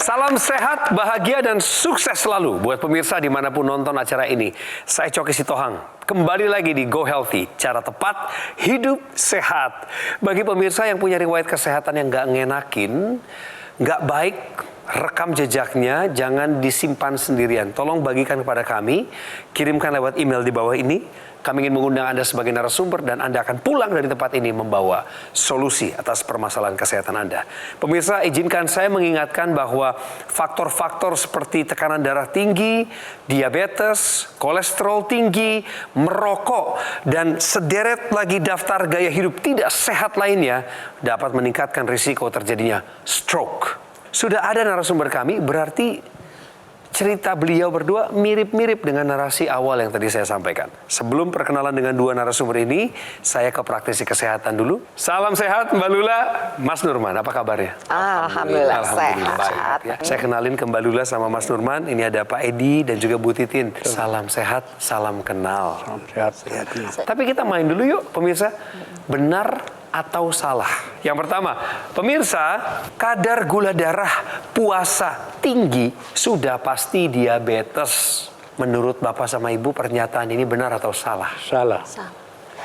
Salam sehat, bahagia, dan sukses selalu buat pemirsa dimanapun nonton acara ini. Saya Coki Sitohang, kembali lagi di Go Healthy, cara tepat hidup sehat. Bagi pemirsa yang punya riwayat kesehatan yang nggak ngenakin, nggak baik, rekam jejaknya, jangan disimpan sendirian. Tolong bagikan kepada kami, kirimkan lewat email di bawah ini. Kami ingin mengundang Anda sebagai narasumber dan Anda akan pulang dari tempat ini membawa solusi atas permasalahan kesehatan Anda. Pemirsa, izinkan saya mengingatkan bahwa faktor-faktor seperti tekanan darah tinggi, diabetes, kolesterol tinggi, merokok, dan sederet lagi daftar gaya hidup tidak sehat lainnya dapat meningkatkan risiko terjadinya stroke. Sudah ada narasumber kami, berarti cerita beliau berdua mirip-mirip dengan narasi awal yang tadi saya sampaikan. Sebelum perkenalan dengan dua narasumber ini, saya ke praktisi kesehatan dulu. Salam sehat Mbak Lula, Mas Nurman, apa kabarnya? Alhamdulillah sehat. Ya. Saya kenalin ke Mbak Lula sama Mas Nurman, ini ada Pak Edi dan juga Bu Titin. Salam sehat, salam kenal. Salam sehat. Tapi kita main dulu yuk pemirsa, benar atau salah? Yang pertama, pemirsa, kadar gula darah puasa tinggi sudah pasti diabetes. Menurut Bapak sama Ibu, pernyataan ini benar atau salah? Salah.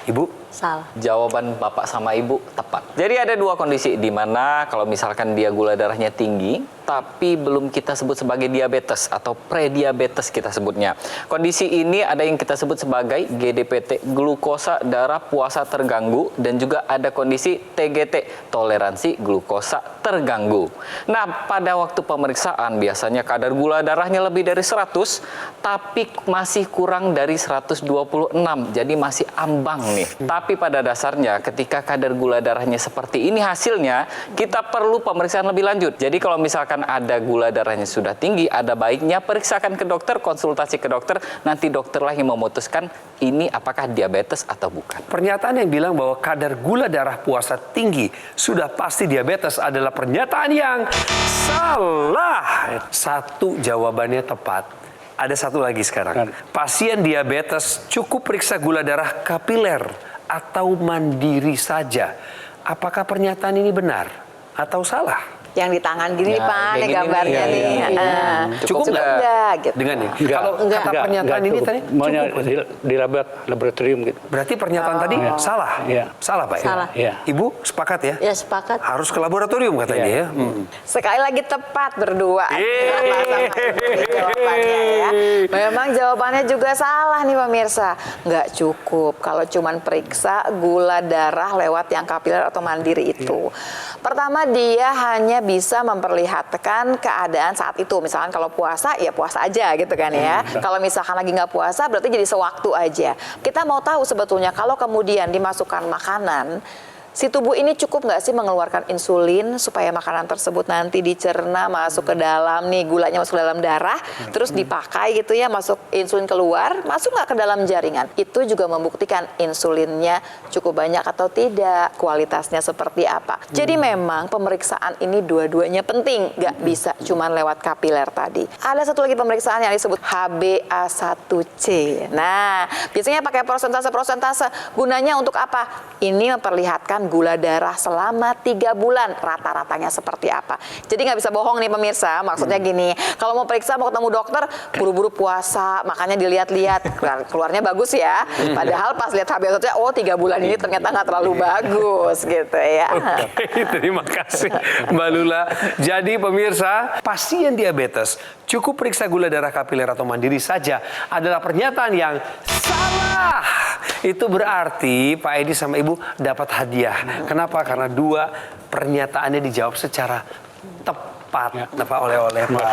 Ibu? Salah. Jawaban Bapak sama Ibu tepat. Jadi ada dua kondisi di mana kalau misalkan dia gula darahnya tinggi, tapi belum kita sebut sebagai diabetes atau prediabetes kita sebutnya. Kondisi ini ada yang kita sebut sebagai GDPT, glukosa darah puasa terganggu, dan juga ada kondisi TGT, toleransi glukosa terganggu. Nah, pada waktu pemeriksaan biasanya kadar gula darahnya lebih dari 100, tapi masih kurang dari 126, jadi masih ambang nih. Tapi pada dasarnya ketika kadar gula darahnya seperti ini hasilnya, kita perlu pemeriksaan lebih lanjut. Jadi kalau misalkan ada gula darahnya sudah tinggi, ada baiknya periksakan ke dokter, konsultasi ke dokter, nanti dokter lah yang memutuskan ini apakah diabetes atau bukan. Pernyataan yang bilang bahwa kadar gula darah puasa tinggi sudah pasti diabetes adalah pernyataan yang salah. Satu jawabannya tepat. Ada satu lagi sekarang. Pasien diabetes cukup periksa gula darah kapiler atau mandiri saja. Apakah pernyataan ini benar atau salah? Yang di tangan gini nih Pak, nih gambarnya nih. Cukup enggak gitu. Dengan ini? Kalau kata pernyataan ini tadi maunya cukup. di laboratorium gitu. Berarti pernyataan tadi salah? Iya. Salah Pak ya? Salah. Iya. Ibu sepakat ya? Ya sepakat. Harus ke laboratorium katanya ya? Sekali lagi tepat berdua. Jawabannya ya. Memang jawabannya juga salah nih pemirsa. Nggak cukup kalau cuman periksa gula darah lewat yang kapiler atau mandiri itu. Pertama, dia hanya bisa memperlihatkan keadaan saat itu. Misalkan kalau puasa, ya puasa aja gitu kan ya. Kalau misalkan lagi nggak puasa, berarti jadi sewaktu aja. Kita mau tahu sebetulnya kalau kemudian dimasukkan makanan, si tubuh ini cukup nggak sih mengeluarkan insulin supaya makanan tersebut nanti dicerna, masuk ke dalam nih, gulanya masuk ke dalam darah, terus dipakai gitu ya, masuk insulin keluar, masuk nggak ke dalam jaringan. Itu juga membuktikan insulinnya cukup banyak atau tidak, kualitasnya seperti apa. Jadi memang pemeriksaan ini dua-duanya penting, nggak bisa cuman lewat kapiler tadi. Ada satu lagi pemeriksaan yang disebut HbA1c. Nah, biasanya pakai persentase, gunanya untuk apa? Ini memperlihatkan gula darah selama 3 bulan, rata-ratanya seperti apa. Jadi nggak bisa bohong nih pemirsa, maksudnya gini, kalau mau periksa, mau ketemu dokter, buru-buru puasa, makanya dilihat-lihat, keluarnya bagus ya. Padahal pas lihat HbA1c, oh 3 bulan ini ternyata nggak terlalu bagus gitu ya. Oke, terima kasih Mbak Lula. Jadi pemirsa, pasien diabetes cukup periksa gula darah kapiler atau mandiri saja adalah pernyataan yang salah. Itu berarti Pak Edi sama Ibu dapat hadiah. Kenapa? Karena dua pernyataannya dijawab secara tepat. Pak oleh-oleh Pak.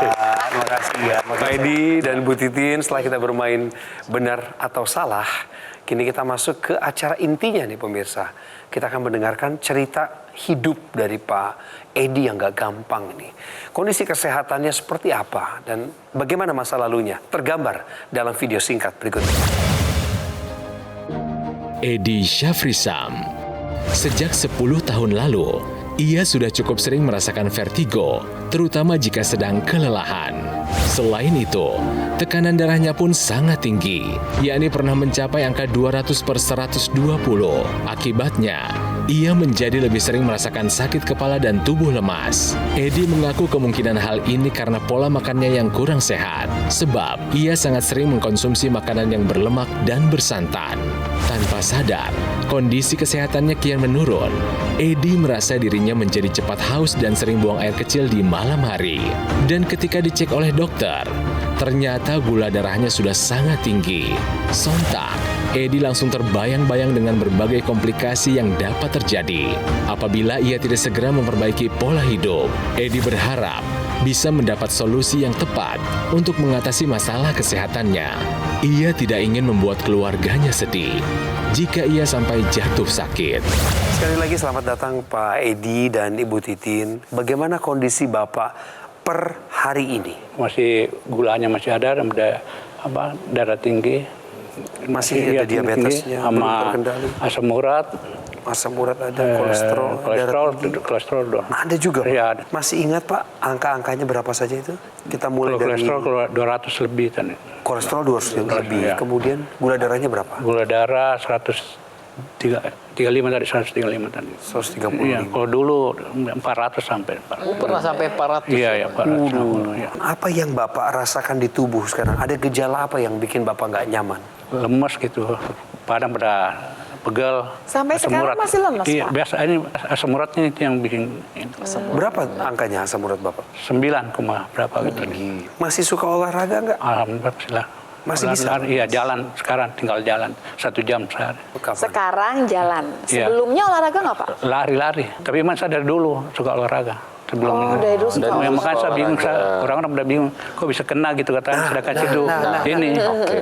Terima kasih ya. Pak Edi dan Bu Titin, setelah kita bermain benar atau salah, kini kita masuk ke acara intinya nih pemirsa. Kita akan mendengarkan cerita hidup dari Pak Edi yang gak gampang ini. Kondisi kesehatannya seperti apa dan bagaimana masa lalunya tergambar dalam video singkat berikut ini. Edi Syafrisam. Sejak 10 tahun lalu, ia sudah cukup sering merasakan vertigo, terutama jika sedang kelelahan. Selain itu, Tekanan darahnya pun sangat tinggi, yakni pernah mencapai angka 200/120. Akibatnya, ia menjadi lebih sering merasakan sakit kepala dan tubuh lemas. Edi mengaku kemungkinan hal ini karena pola makannya yang kurang sehat, sebab ia sangat sering mengkonsumsi makanan yang berlemak dan bersantan. Tanpa sadar, kondisi kesehatannya kian menurun. Edi merasa dirinya menjadi cepat haus dan sering buang air kecil di malam hari. Dan ketika dicek oleh dokter, ternyata gula darahnya sudah sangat tinggi. Sontak, Edi langsung terbayang-bayang dengan berbagai komplikasi yang dapat terjadi apabila ia tidak segera memperbaiki pola hidup. Edi berharap bisa mendapat solusi yang tepat untuk mengatasi masalah kesehatannya. Ia tidak ingin membuat keluarganya sedih jika ia sampai jatuh sakit. Sekali lagi selamat datang Pak Edi dan Ibu Titin. Bagaimana kondisi Bapak per hari ini? Masih gulanya masih ada, darah tinggi. Masih ada diabetesnya, belum sama terkendali. asam urat. Asam urat ada, kolesterol, darah tinggi. Kolesterol doang. Ada juga Pak? Iya, ada. Masih ingat Pak angka-angkanya berapa saja itu? Kita mulai Kalau dari kolesterol 200 lebih kan. kolesterol 200 lebih. Iya. Kemudian gula darahnya berapa? Gula darah 135 tadi, 135 tadi. 135. Iya, kalau dulu 400 sampai 400. Pernah sampai 400. Iya, ya 400. Ya. Apa yang Bapak rasakan di tubuh sekarang? Ada gejala apa yang bikin Bapak nggak nyaman? Lemes gitu, badan pada pegel. Sampai asam sekarang urat. masih lemes, Iya, Pak? biasa ini asam uratnya itu yang bikin ini. Berapa angkanya asam urat Bapak? 9, berapa gitu. Masih suka olahraga nggak? Alhamdulillah bismillah. Masih bisa? Iya, jalan sekarang, tinggal jalan 1 jam sehari. Kapan? Sekarang jalan. Iya. Sebelumnya olahraga nggak Pak? Lari-lari, tapi emang saya dari dulu suka olahraga. Sebelum Oh, dari dulu suka Ya, makanya saya bingung, olahraga. orang-orang pada bingung, kok bisa kena gitu katanya, sudah kasih itu ini.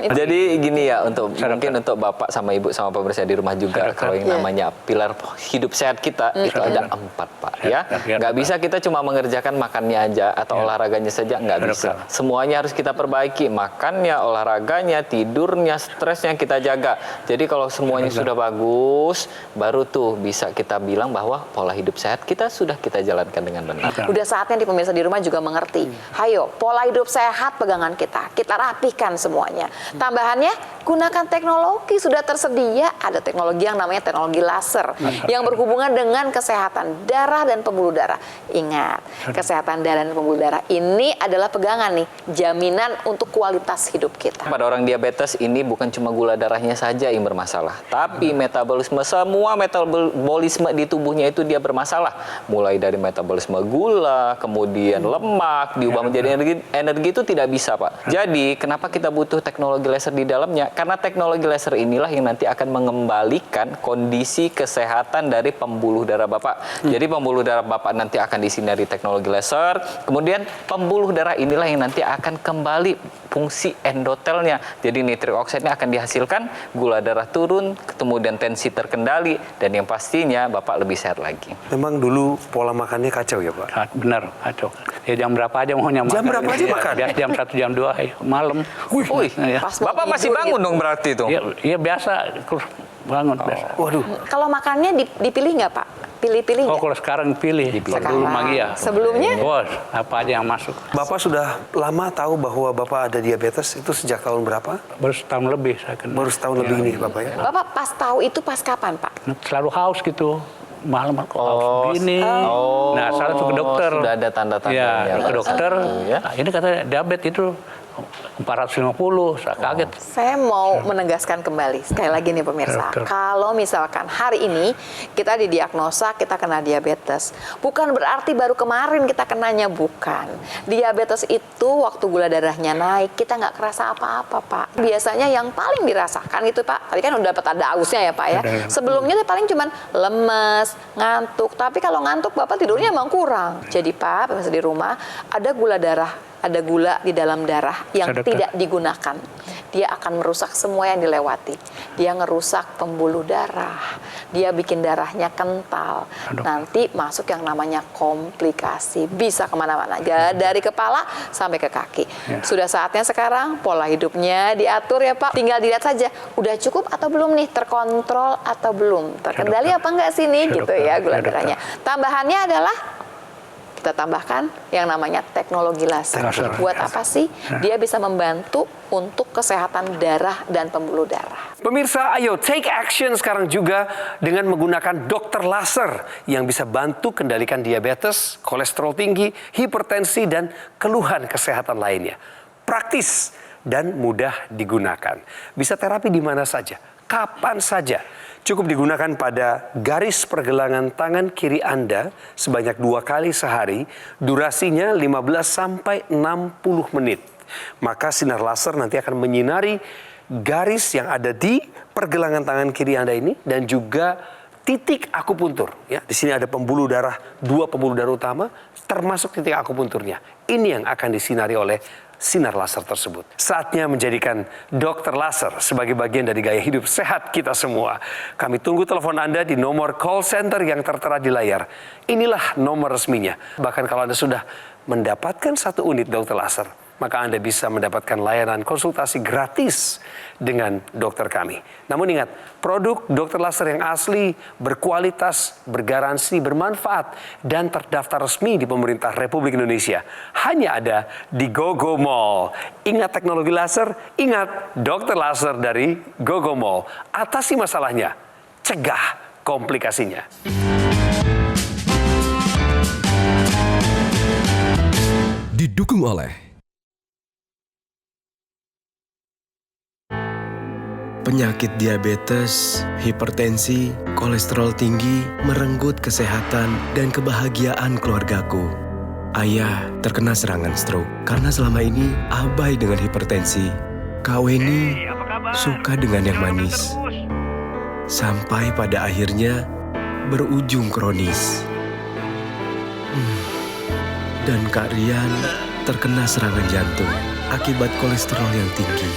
Jadi gini ya, mungkin untuk Bapak sama Ibu sama pemirsa di rumah juga, kalau yang namanya pilar hidup sehat kita itu ada 4 Pak ya. Nggak bisa kita cuma mengerjakan makannya aja atau olahraganya saja, nggak bisa. Semuanya harus kita perbaiki, makannya, olahraganya, tidurnya, stresnya kita jaga. Jadi kalau semuanya sudah bagus, baru tuh bisa kita bilang bahwa pola hidup sehat kita sudah kita jalankan dengan benar. Udah saatnya di pemirsa di rumah juga mengerti. Hayo, pola hidup sehat pegangan kita rapihkan semuanya. Tambahannya, gunakan teknologi sudah tersedia. Ada teknologi yang namanya teknologi laser yang berhubungan dengan kesehatan darah dan pembuluh darah. Ingat, kesehatan darah dan pembuluh darah ini adalah pegangan nih, jaminan untuk kualitas hidup kita. Pada orang diabetes ini bukan cuma gula darahnya saja yang bermasalah, tapi metabolisme, semua metabolisme di tubuhnya itu dia bermasalah. Mulai dari metabolisme gula, kemudian lemak, diubah menjadi energi itu tidak bisa Pak. Jadi kenapa kita butuh teknologi laser di dalamnya? Karena teknologi laser inilah yang nanti akan mengembalikan kondisi kesehatan dari pembuluh darah Bapak. Jadi pembuluh darah Bapak nanti akan disinari teknologi laser, kemudian pembuluh darah inilah yang nanti akan kembali fungsi endotelnya. Jadi nitrik oksidnya akan dihasilkan, gula darah turun, kemudian tensi terkendali, dan yang pastinya Bapak lebih sehat lagi. Memang dulu pola makannya kacau ya Pak? Benar, kacau. Ya jam berapa aja maunya makan. Jam berapa aja makan? Biasa jam 1, jam 2, malam. Wih, Ya. Pas mau Bapak masih tidur bangun gitu. dong berarti itu? Iya biasa, bangun biasa. Waduh, Kalau makannya dipilih nggak Pak? Pilih-pilih Oh, nggak? kalau sekarang pilih. Kalau dulu magi ya. Sebelumnya? Bos, apa aja yang masuk. Bapak sudah lama tahu bahwa Bapak ada diabetes itu sejak tahun berapa? Baru setahun lebih saya kena. Baru setahun lebih ini Bapak ya? Bapak pas tahu itu pas kapan Pak? Selalu haus gitu. Malam kok haus begini. Nah, saya langsung ke dokter. Sudah ada tanda-tandanya. Ya, ke dokter. Ya. Nah, ini katanya diabetes itu 450, saya kaget. Saya mau menegaskan kembali, sekali lagi nih pemirsa, Betul. kalau misalkan hari ini kita didiagnosa kita kena diabetes, bukan berarti baru kemarin kita kenanya, bukan. Diabetes itu waktu gula darahnya naik, kita nggak kerasa apa-apa Pak. Biasanya yang paling dirasakan itu Pak, tadi kan udah dapat ada ausnya ya Pak ya. Sebelumnya dia paling cuman lemes, ngantuk, tapi kalau ngantuk Bapak tidurnya emang kurang. Jadi Pak, pemirsa di rumah, ada gula darah, ada gula di dalam darah yang tidak digunakan. Dia akan merusak semua yang dilewati. Dia ngerusak pembuluh darah. Dia bikin darahnya kental. Nanti masuk yang namanya komplikasi. Bisa kemana-mana. Dari kepala sampai ke kaki. Sudah saatnya sekarang pola hidupnya diatur ya Pak. Tinggal dilihat saja. Udah cukup atau belum nih? Terkontrol atau belum? Terkendali apa enggak sih nih? Gitu ya gula darahnya. Tambahannya adalah kita tambahkan yang namanya teknologi laser. Laser. Buat apa sih? Dia bisa membantu untuk kesehatan darah dan pembuluh darah. Pemirsa, ayo take action sekarang juga dengan menggunakan dokter laser yang bisa bantu kendalikan diabetes, kolesterol tinggi, hipertensi, dan keluhan kesehatan lainnya. Praktis dan mudah digunakan. Bisa terapi di mana saja, kapan saja. Cukup digunakan pada garis pergelangan tangan kiri Anda sebanyak 2 kali sehari, durasinya 15 sampai 60 menit. Maka sinar laser nanti akan menyinari garis yang ada di pergelangan tangan kiri Anda ini dan juga titik akupuntur. Ya, di sini ada pembuluh darah, 2 pembuluh darah utama, termasuk titik akupunturnya. Ini yang akan disinari oleh sinar laser tersebut. Saatnya menjadikan dokter laser sebagai bagian dari gaya hidup sehat kita semua. Kami tunggu telepon Anda di nomor call center yang tertera di layar. Inilah nomor resminya. Bahkan kalau Anda sudah mendapatkan 1 unit dokter laser, maka Anda bisa mendapatkan layanan konsultasi gratis dengan dokter kami. Namun ingat, produk dokter laser yang asli, berkualitas, bergaransi, bermanfaat, dan terdaftar resmi di pemerintah Republik Indonesia hanya ada di GoGo Mall. Ingat teknologi laser, ingat dokter laser dari GoGo Mall. Atasi masalahnya, cegah komplikasinya. Didukung oleh penyakit diabetes, hipertensi, kolesterol tinggi, merenggut kesehatan dan kebahagiaan keluargaku. Ayah terkena serangan stroke karena selama ini abai dengan hipertensi. Kak Weni suka dengan yang manis. Sampai pada akhirnya berujung kronis. Dan Kak Rian terkena serangan jantung akibat kolesterol yang tinggi.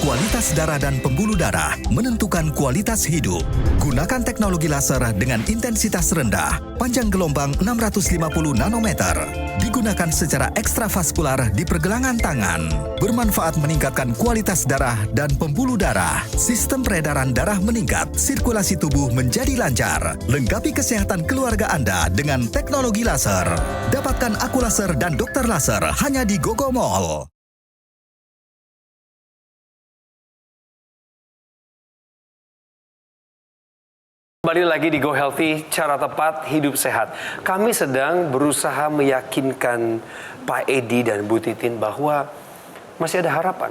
Kualitas darah dan pembuluh darah menentukan kualitas hidup. Gunakan teknologi laser dengan intensitas rendah, panjang gelombang 650 nanometer. Digunakan secara ekstravaskular di pergelangan tangan. Bermanfaat meningkatkan kualitas darah dan pembuluh darah. Sistem peredaran darah meningkat, sirkulasi tubuh menjadi lancar. Lengkapi kesehatan keluarga Anda dengan teknologi laser. Dapatkan Aku Laser dan Dokter Laser hanya di GoGo Mall. Kembali lagi di Go Healthy, cara tepat hidup sehat. Kami sedang berusaha meyakinkan Pak Edi dan Bu Titin bahwa masih ada harapan.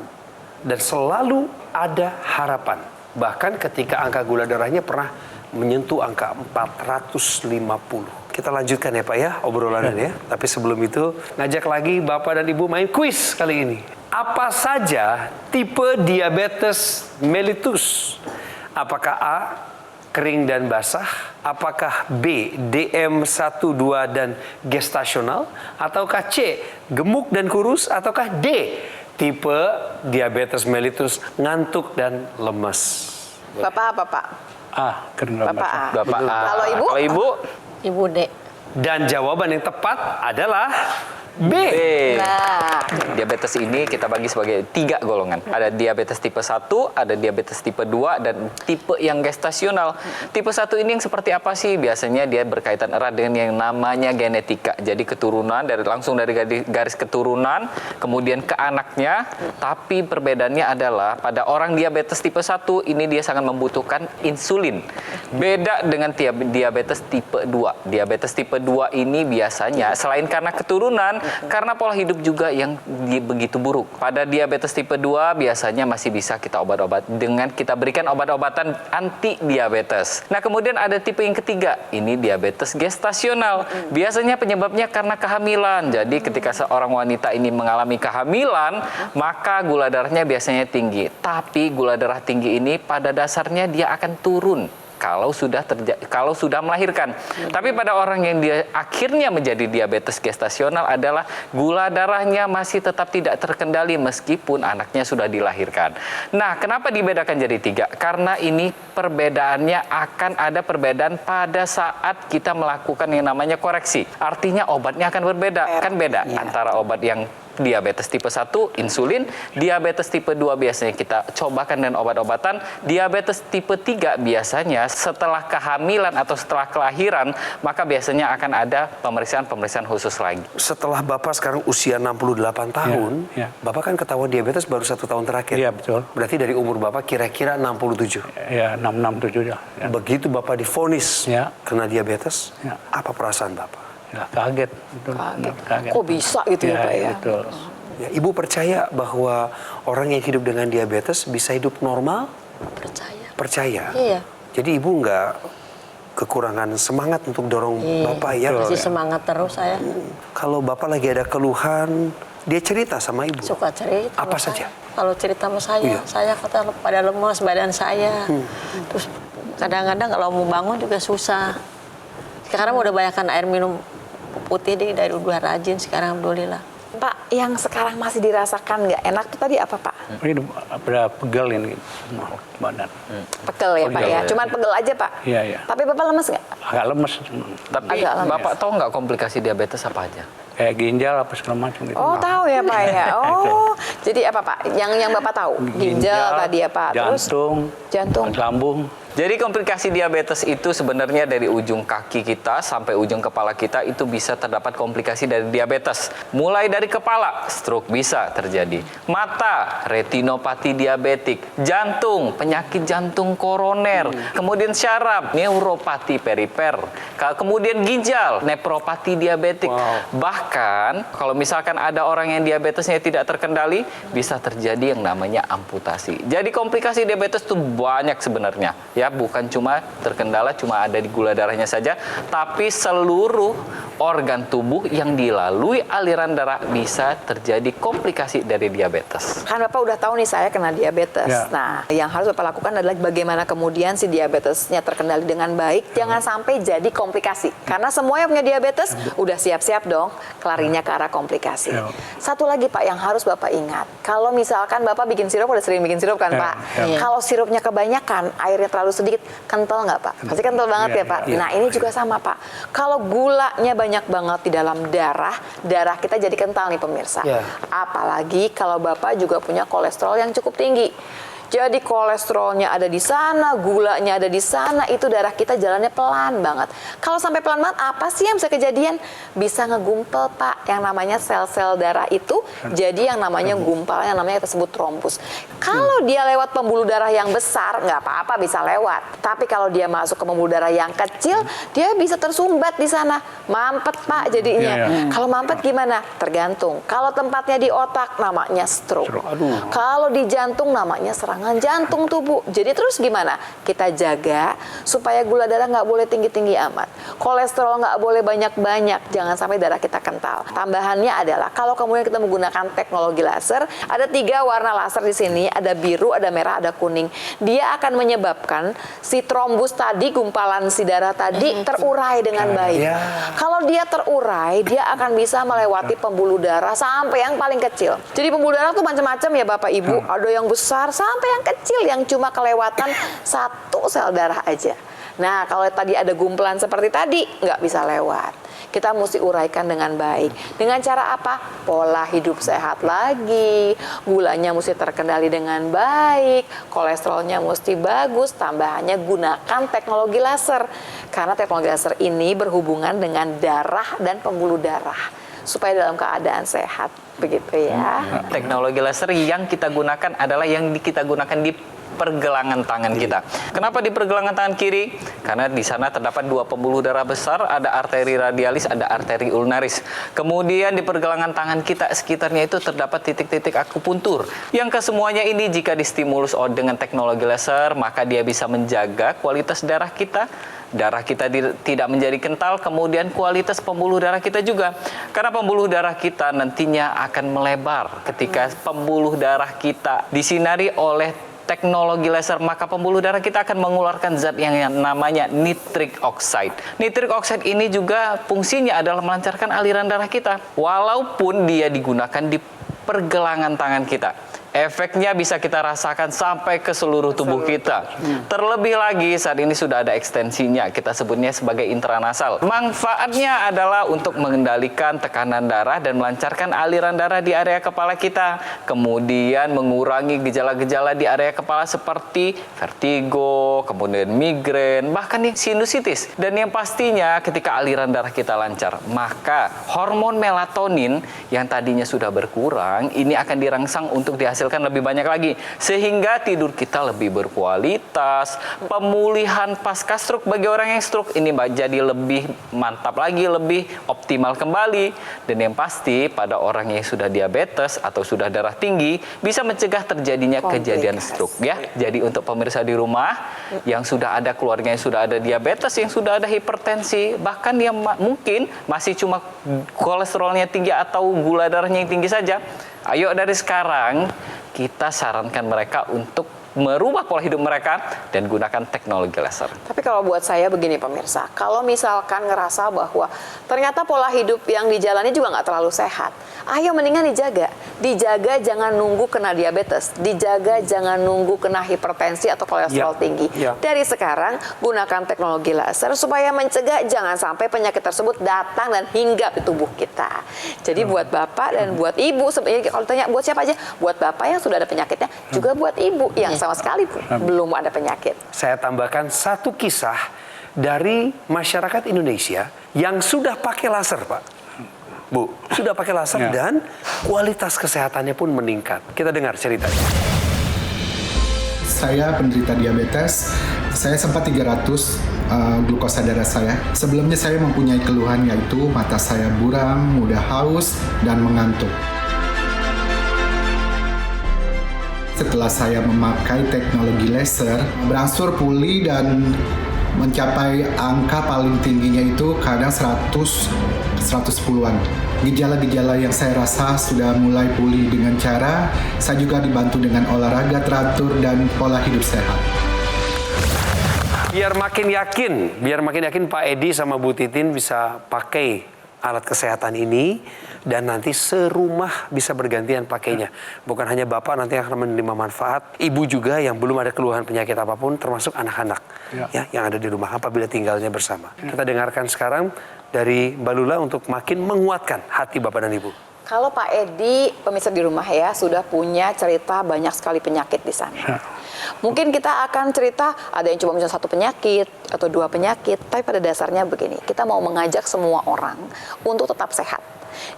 Dan selalu ada harapan. Bahkan ketika angka gula darahnya pernah menyentuh angka 450. Kita lanjutkan ya Pak ya, obrolannya ya. Tapi sebelum itu, ngajak lagi Bapak dan Ibu main kuis kali ini. Apa saja tipe diabetes mellitus? Apakah A, kering dan basah, apakah B, DM1, 2 dan gestasional, ataukah C, gemuk dan kurus, ataukah D, tipe diabetes mellitus ngantuk dan lemes? Bapak apa Pak? Kering dan Bapak basah. A. Bapak A. Kalau Ibu? Kalau Ibu? Ibu D. Dan jawaban yang tepat adalah B. Nah, Diabetes ini kita bagi sebagai 3 golongan. Ada diabetes tipe 1, ada diabetes tipe 2, dan tipe yang gestasional. Tipe 1 ini yang seperti apa sih? Biasanya dia berkaitan erat dengan yang namanya genetika. Jadi keturunan, langsung dari garis keturunan, kemudian ke anaknya. Tapi perbedaannya adalah pada orang diabetes tipe 1, ini dia sangat membutuhkan insulin. Beda dengan diabetes tipe 2. Diabetes tipe 2 ini biasanya, selain karena keturunan, karena pola hidup juga yang begitu buruk. Pada diabetes tipe 2 biasanya masih bisa kita obat-obat dengan kita berikan obat-obatan anti diabetes. Nah, kemudian ada tipe yang ketiga, ini diabetes gestasional. Biasanya penyebabnya karena kehamilan. Jadi ketika seorang wanita ini mengalami kehamilan, maka gula darahnya biasanya tinggi. Tapi gula darah tinggi ini pada dasarnya dia akan turun kalau sudah melahirkan. Tapi pada orang yang dia akhirnya menjadi diabetes gestasional adalah gula darahnya masih tetap tidak terkendali meskipun anaknya sudah dilahirkan. Nah, kenapa dibedakan jadi 3? Karena ini perbedaannya akan ada perbedaan pada saat kita melakukan yang namanya koreksi. Artinya obatnya akan berbeda. Kan beda antara obat yang diabetes tipe 1 insulin, diabetes tipe 2 biasanya kita cobakan dengan obat-obatan, diabetes tipe 3 biasanya setelah kehamilan atau setelah kelahiran, maka biasanya akan ada pemeriksaan khusus lagi. Setelah Bapak sekarang usia 68 tahun, Ya. Bapak kan ketahuan diabetes baru 1 tahun terakhir. Iya, betul. Berarti dari umur Bapak kira-kira 67. Ya, 667 ya. Begitu Bapak divonis Ya. kena diabetes, Ya. apa perasaan Bapak? Ya, kaget. Betul. Kaget. Kok bisa gitu ya, Pak ya? Betul. Ya, Ibu percaya bahwa orang yang hidup dengan diabetes bisa hidup normal? Percaya. Percaya. Iya. Jadi Ibu nggak kekurangan semangat untuk dorong Bapak ya? Masih semangat terus saya. Kalau Bapak lagi ada keluhan, dia cerita sama Ibu? Suka cerita. Apa sama saja? saya. Kalau cerita sama Iya. saya kata pada lemas badan saya. Terus kadang-kadang kalau mau bangun juga susah. Sekarang udah banyakkan air minum putih deh, dari udah rajin sekarang alhamdulillah. Pak, yang sekarang masih dirasakan nggak enak itu tadi apa, Pak? Ini ada pegel ini badan. Pegel ya, Pak ya? Cuman pegel aja, Pak? Iya, iya. Tapi Bapak lemes nggak? Agak lemes. Tapi Agak lama. Bapak tahu nggak komplikasi diabetes apa aja? Kayak ginjal apa segala macam gitu. Oh, tahu ya, Pak ya? Oh, jadi apa, Pak? Yang Bapak tahu? Ginjal tadi ya, Pak? Terus jantung, lambung. Jadi komplikasi diabetes itu sebenarnya dari ujung kaki kita sampai ujung kepala kita itu bisa terdapat komplikasi dari diabetes. Mulai dari kepala, stroke bisa terjadi. Mata, retinopati diabetik. Jantung, penyakit jantung koroner. Kemudian syaraf, neuropati perifer. Kemudian ginjal, nefropati diabetik. Bahkan kalau misalkan ada orang yang diabetesnya tidak terkendali, bisa terjadi yang namanya amputasi. Jadi komplikasi diabetes itu banyak sebenarnya. Ya, bukan cuma terkendala cuma ada di gula darahnya saja, tapi seluruh organ tubuh yang dilalui aliran darah bisa terjadi komplikasi dari diabetes. Kan Bapak udah tahu nih saya kena diabetes. Ya. Nah, yang harus Bapak lakukan adalah bagaimana kemudian si diabetesnya terkendali dengan baik, jangan sampai jadi komplikasi. Karena semua yang punya diabetes udah siap-siap dong kelarinya ke arah komplikasi. Ya. Satu lagi Pak yang harus Bapak ingat, kalau misalkan Bapak bikin sirup, udah sering bikin sirup kan Ya, Pak? ya. Kalau sirupnya kebanyakan, airnya terlalu sedikit, kental nggak Pak? Pasti kental banget ya Pak? Nah ini juga sama Pak. Kalau gulanya banyak banget di dalam darah kita jadi kental nih pemirsa. Ya. Apalagi kalau Bapak juga punya kolesterol yang cukup tinggi. Jadi kolesterolnya ada di sana, gulanya ada di sana, itu darah kita jalannya pelan banget. Kalau sampai pelan banget, apa sih yang bisa kejadian? Bisa ngegumpel Pak, yang namanya sel-sel darah itu jadi yang namanya gumpal, yang namanya kita sebut trombus. Kalau dia lewat pembuluh darah yang besar, nggak apa-apa bisa lewat. Tapi kalau dia masuk ke pembuluh darah yang kecil, dia bisa tersumbat di sana. Mampet Pak jadinya. Kalau mampet gimana? Tergantung. Kalau tempatnya di otak, namanya stroke. Kalau di jantung, namanya serangan jantung tubuh. Jadi terus gimana? Kita jaga supaya gula darah nggak boleh tinggi-tinggi amat. Kolesterol nggak boleh banyak-banyak. Jangan sampai darah kita kental. Tambahannya adalah kalau kemudian kita menggunakan teknologi laser, ada 3 warna laser di sini. Ada biru, ada merah, ada kuning. Dia akan menyebabkan si trombus tadi, gumpalan si darah tadi terurai dengan baik. Kalau dia terurai, dia akan bisa melewati pembuluh darah sampai yang paling kecil. Jadi pembuluh darah tuh macam-macam ya Bapak Ibu. Ada yang besar sampai yang kecil yang cuma kelewatan 1 sel darah aja. Nah, kalau tadi ada gumpalan seperti tadi, nggak bisa lewat. Kita mesti uraikan dengan baik. Dengan cara apa? Pola hidup sehat lagi, gulanya mesti terkendali dengan baik, kolesterolnya mesti bagus, tambahannya gunakan teknologi laser. Karena teknologi laser ini berhubungan dengan darah dan pembuluh darah, supaya dalam keadaan sehat. Begitu ya. Teknologi laser yang kita gunakan adalah yang kita gunakan di pergelangan tangan kita. Kenapa di pergelangan tangan kiri? Karena di sana terdapat 2 pembuluh darah besar, ada arteri radialis, ada arteri ulnaris. Kemudian di pergelangan tangan kita sekitarnya itu terdapat titik-titik akupuntur. Yang kesemuanya ini jika distimulus dengan teknologi laser, maka dia bisa menjaga kualitas darah kita. Darah kita tidak menjadi kental, kemudian kualitas pembuluh darah kita juga. Karena pembuluh darah kita nantinya akan melebar ketika pembuluh darah kita disinari oleh teknologi laser, maka pembuluh darah kita akan mengeluarkan zat yang namanya nitric oxide. Nitric oxide ini juga fungsinya adalah melancarkan aliran darah kita, walaupun dia digunakan di pergelangan tangan kita. efeknya bisa kita rasakan sampai ke seluruh tubuh kita. Terlebih lagi saat ini sudah ada ekstensinya, kita sebutnya sebagai intranasal. Manfaatnya adalah untuk mengendalikan tekanan darah dan melancarkan aliran darah di area kepala kita. Kemudian mengurangi gejala-gejala di area kepala seperti vertigo, kemudian migrain, bahkan sinusitis. Dan yang pastinya ketika aliran darah kita lancar, maka hormon melatonin yang tadinya sudah berkurang, ini akan dirangsang untuk dihasilkan lebih banyak lagi. Sehingga tidur kita lebih berkualitas, pemulihan pasca stroke bagi orang yang stroke ini jadi lebih mantap lagi, lebih optimal kembali. Dan yang pasti pada orang yang sudah diabetes atau sudah darah tinggi, bisa mencegah terjadinya kejadian stroke ya. Jadi untuk pemirsa di rumah yang sudah ada keluarga yang sudah ada diabetes, yang sudah ada hipertensi, bahkan yang mungkin masih cuma kolesterolnya tinggi atau gula darahnya yang tinggi saja, ayo dari sekarang kita sarankan mereka untuk merubah pola hidup mereka dan gunakan teknologi laser. Tapi kalau buat saya begini pemirsa, kalau misalkan ngerasa bahwa ternyata pola hidup yang dijalani juga nggak terlalu sehat, ayo mendingan dijaga. Dijaga jangan nunggu kena diabetes, dijaga jangan nunggu kena hipertensi atau kolesterol tinggi. Dari sekarang gunakan teknologi laser supaya mencegah jangan sampai penyakit tersebut datang dan hinggap di tubuh kita. Jadi buat bapak dan buat ibu, sebenarnya kalau tanya buat siapa aja, buat bapak yang sudah ada penyakitnya, juga buat ibu yang sama sekali belum ada penyakit. Saya tambahkan satu kisah dari masyarakat Indonesia yang sudah pakai laser, Pak. Bu, sudah pakai laser dan kualitas kesehatannya pun meningkat. Kita dengar ceritanya. Saya penderita diabetes. Saya sempat 300 glukosa darah saya. Sebelumnya saya mempunyai keluhan yaitu mata saya buram, mudah haus, dan mengantuk. Setelah saya memakai teknologi laser, berangsur pulih dan mencapai angka paling tingginya itu kadang 110-an. Gejala-gejala yang saya rasa sudah mulai pulih dengan cara saya juga dibantu dengan olahraga teratur dan pola hidup sehat. Biar makin yakin Pak Edi sama Bu Titin bisa pakai alat kesehatan ini dan nanti serumah bisa bergantian pakainya. Bukan hanya Bapak nanti akan menerima manfaat, Ibu juga yang belum ada keluhan penyakit apapun, termasuk anak-anak ya yang ada di rumah apabila tinggalnya bersama. Kita dengarkan sekarang dari Mbak Lula untuk makin menguatkan hati Bapak dan Ibu. Kalau Pak Edi, pemirsa di rumah ya, sudah punya cerita banyak sekali penyakit di sana. Mungkin kita akan cerita ada yang cuma punya satu penyakit atau dua penyakit, tapi pada dasarnya begini, kita mau mengajak semua orang untuk tetap sehat.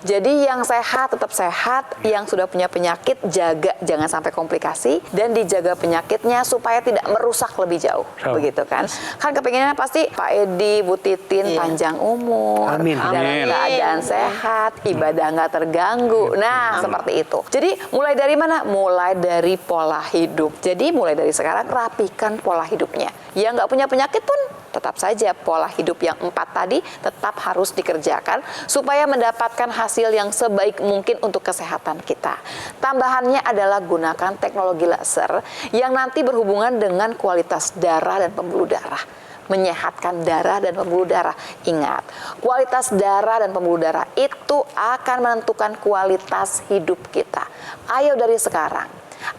Jadi yang sehat tetap sehat, yang sudah punya penyakit jaga jangan sampai komplikasi dan dijaga penyakitnya supaya tidak merusak lebih jauh, begitu kan? Kan kepinginnya pasti Pak Edi, Bu Titin panjang umur, dalam keadaan sehat, ibadah nggak terganggu. Nah seperti itu. Jadi mulai dari mana? Mulai dari pola hidup. Jadi mulai dari sekarang rapikan pola hidupnya. Yang nggak punya penyakit pun tetap saja pola hidup yang 4 tadi tetap harus dikerjakan supaya mendapatkan hasil yang sebaik mungkin untuk kesehatan kita. Tambahannya adalah gunakan teknologi laser yang nanti berhubungan dengan kualitas darah dan pembuluh darah. Menyehatkan darah dan pembuluh darah. Ingat, kualitas darah dan pembuluh darah itu akan menentukan kualitas hidup kita. Ayo dari sekarang,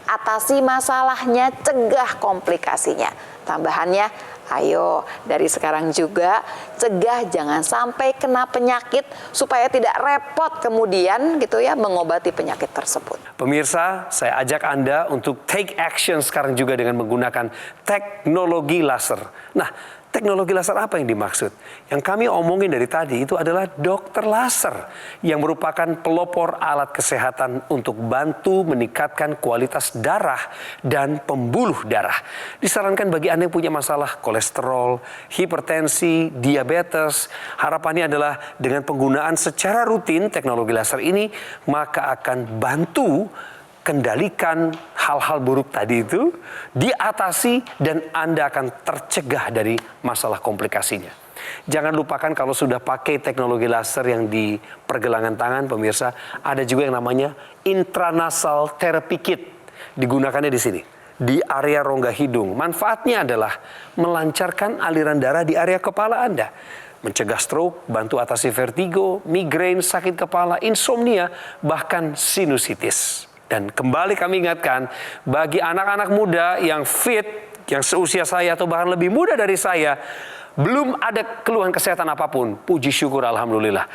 atasi masalahnya, cegah komplikasinya. Tambahannya, ayo dari sekarang juga cegah jangan sampai kena penyakit supaya tidak repot kemudian gitu ya mengobati penyakit tersebut. Pemirsa, saya ajak Anda untuk take action sekarang juga dengan menggunakan teknologi laser. Nah, teknologi laser apa yang dimaksud? Yang kami omongin dari tadi itu adalah dokter laser yang merupakan pelopor alat kesehatan untuk bantu meningkatkan kualitas darah dan pembuluh darah. Disarankan bagi Anda yang punya masalah kolesterol, hipertensi, diabetes, harapannya adalah dengan penggunaan secara rutin teknologi laser ini maka akan bantu kendalikan hal-hal buruk tadi itu, diatasi dan Anda akan tercegah dari masalah komplikasinya. Jangan lupakan kalau sudah pakai teknologi laser yang di pergelangan tangan, pemirsa, ada juga yang namanya intranasal therapy kit. Digunakannya di sini, di area rongga hidung. Manfaatnya adalah melancarkan aliran darah di area kepala Anda. Mencegah stroke, bantu atasi vertigo, migrain, sakit kepala, insomnia, bahkan sinusitis. Dan kembali kami ingatkan, bagi anak-anak muda yang fit, yang seusia saya atau bahkan lebih muda dari saya, belum ada keluhan kesehatan apapun. Puji syukur alhamdulillah.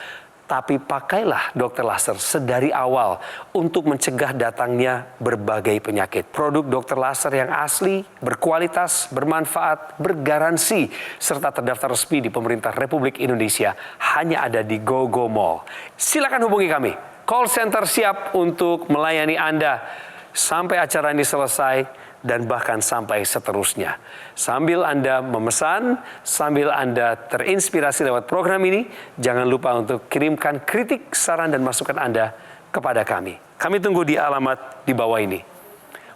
Tapi pakailah dokter laser sedari awal untuk mencegah datangnya berbagai penyakit. Produk dokter laser yang asli, berkualitas, bermanfaat, bergaransi, serta terdaftar resmi di pemerintah Republik Indonesia hanya ada di GoGo Mall. Silakan hubungi kami. Call center siap untuk melayani Anda sampai acara ini selesai dan bahkan sampai seterusnya. Sambil Anda memesan, sambil Anda terinspirasi lewat program ini, jangan lupa untuk kirimkan kritik, saran, dan masukan Anda kepada kami. Kami tunggu di alamat di bawah ini.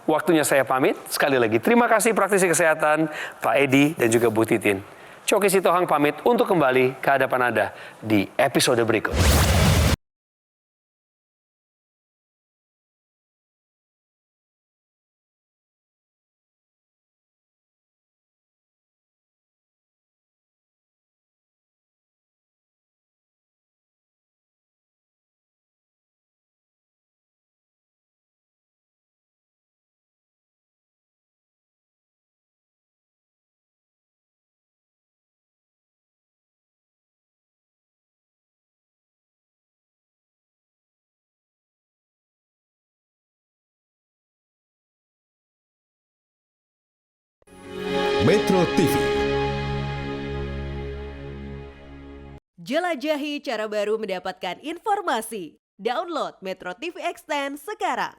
Waktunya saya pamit. Sekali lagi, terima kasih praktisi kesehatan, Pak Edi dan juga Bu Titin. Coki Sitohang pamit untuk kembali ke hadapan Anda di episode berikut. Metro TV. Jelajahi cara baru mendapatkan informasi. Download Metro TV Extend sekarang.